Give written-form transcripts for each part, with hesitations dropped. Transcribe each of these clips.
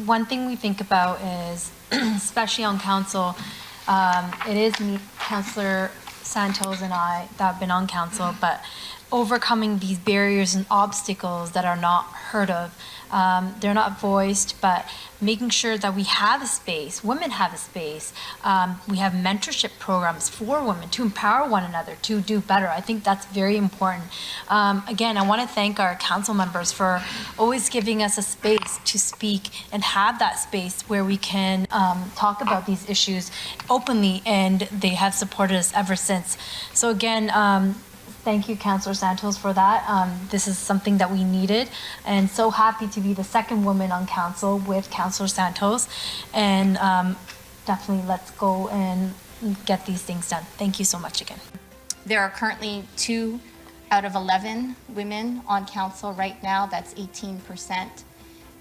one thing we think about is, especially on council, it is me, Councillor Santos and I that have been on council, but overcoming these barriers and obstacles that are not heard of. They're not voiced, but making sure that we have a space, women have a space. We have mentorship programs for women to empower one another to do better. I think that's very important. Again, I want to thank our council members for always giving us a space to speak and have that space where we can talk about these issues openly, and they have supported us ever since. So again, thank you, Councillor Santos, for that. This is something that we needed, and so happy to be the second woman on council with Councillor Santos. And definitely let's go and get these things done. Thank you so much again. There are currently 2 out of 11 women on council right now. That's 18%.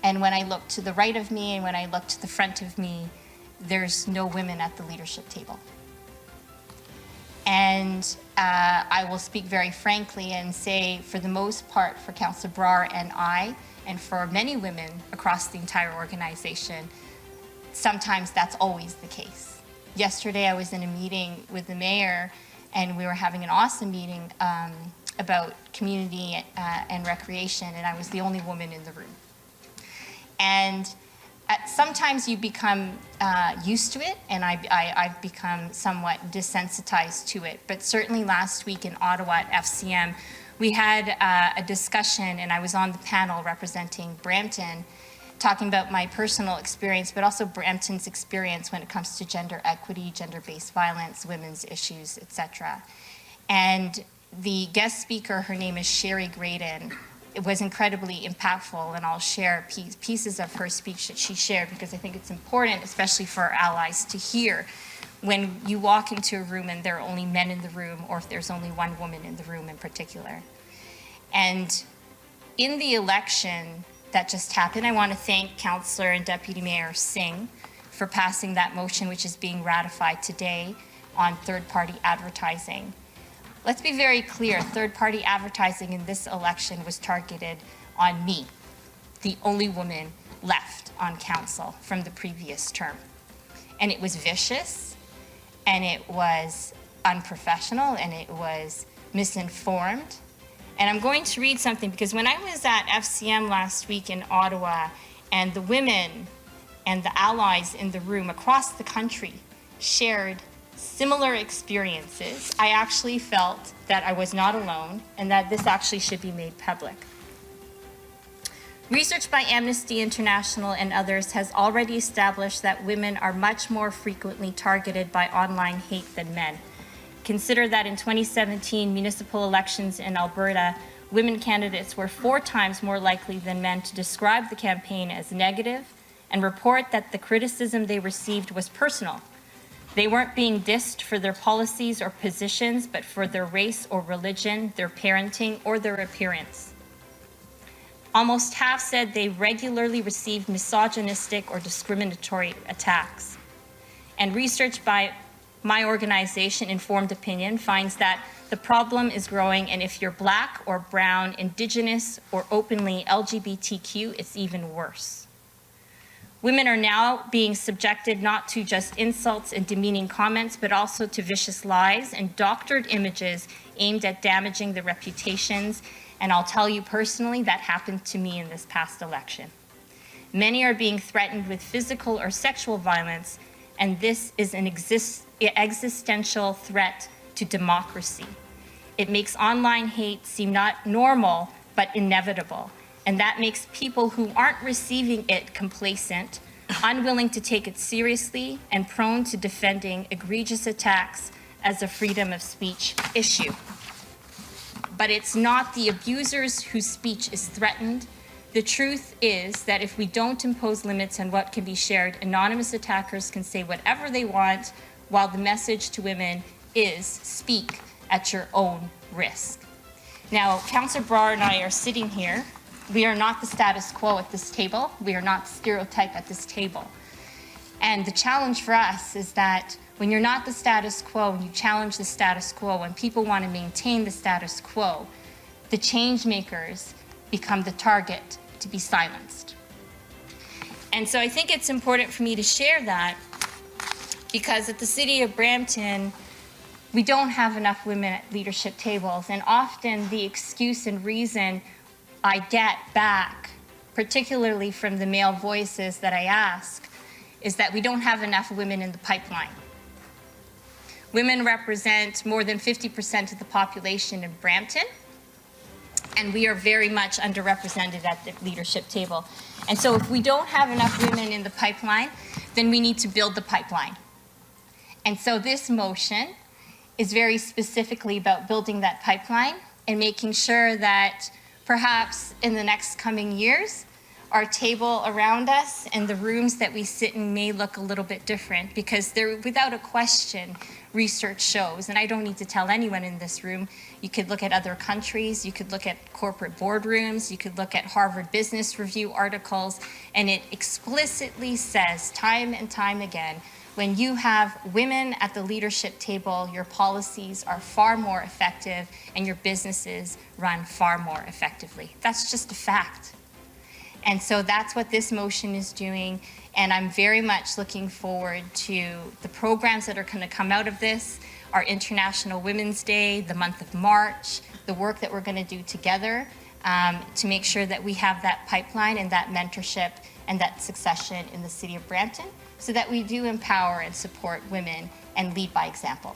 And when I look to the right of me and when I look to the front of me, there's no women at the leadership table. And I will speak very frankly and say, for the most part, for Councillor Brar and I, and for many women across the entire organization, sometimes that's always the case. Yesterday, I was in a meeting with the mayor, and we were having an awesome meeting about community and recreation, and I was the only woman in the room. And sometimes you become used to it, and I've become somewhat desensitized to it. But certainly last week in Ottawa at FCM, we had a discussion, and I was on the panel representing Brampton, talking about my personal experience, but also Brampton's experience when it comes to gender equity, gender-based violence, women's issues, etc. And the guest speaker, her name is Sherry Graydon. It was incredibly impactful, and I'll share pieces of her speech that she shared because I think it's important, especially for our allies, to hear when you walk into a room and there are only men in the room, or if there's only one woman in the room in particular. And in the election that just happened, I want to thank Councillor and Deputy Mayor Singh for passing that motion, which is being ratified today, on third-party advertising. Let's be very clear, third-party advertising in this election was targeted on me, the only woman left on council from the previous term. And it was vicious, and it was unprofessional, and it was misinformed. And I'm going to read something, because when I was at FCM last week in Ottawa, and the women and the allies in the room across the country shared similar experiences, I actually felt that I was not alone and that this actually should be made public. Research by Amnesty International and others has already established that women are much more frequently targeted by online hate than men. Consider that in 2017 municipal elections in Alberta, women candidates were 4 times more likely than men to describe the campaign as negative and report that the criticism they received was personal. They weren't being dissed for their policies or positions, but for their race or religion, their parenting, or their appearance. Almost half said they regularly received misogynistic or discriminatory attacks. And research by my organization, Informed Opinion, finds that the problem is growing, and if you're Black or brown, Indigenous, or openly LGBTQ, it's even worse. Women are now being subjected not to just insults and demeaning comments, but also to vicious lies and doctored images aimed at damaging their reputations. And I'll tell you personally, that happened to me in this past election. Many are being threatened with physical or sexual violence, and this is an existential threat to democracy. It makes online hate seem not normal, but inevitable. And that makes people who aren't receiving it complacent, unwilling to take it seriously, and prone to defending egregious attacks as a freedom of speech issue. But it's not the abusers whose speech is threatened. The truth is that if we don't impose limits on what can be shared, anonymous attackers can say whatever they want, while the message to women is speak at your own risk. Now, Councillor Brar and I are sitting here. We are not the status quo at this table. We are not the stereotype at this table. And the challenge for us is that when you're not the status quo and you challenge the status quo, when people want to maintain the status quo, the change makers become the target to be silenced. And so I think it's important for me to share that because at the City of Brampton, we don't have enough women at leadership tables. And often the excuse and reason I get back, particularly from the male voices that I ask, is that we don't have enough women in the pipeline. Women represent more than 50% of the population in Brampton, and we are very much underrepresented at the leadership table. And so if we don't have enough women in the pipeline, then we need to build the pipeline. And so this motion is very specifically about building that pipeline and making sure that perhaps in the next coming years, our table around us and the rooms that we sit in may look a little bit different because there, without a question, research shows, and I don't need to tell anyone in this room, you could look at other countries, you could look at corporate boardrooms, you could look at Harvard Business Review articles, and it explicitly says time and time again, when you have women at the leadership table, your policies are far more effective and your businesses run far more effectively. That's just a fact. And so that's what this motion is doing. And I'm very much looking forward to the programs that are going to come out of this, our International Women's Day, the month of March, the work that we're going to do together to make sure that we have that pipeline and that mentorship and that succession in the City of Brampton so that we do empower and support women and lead by example.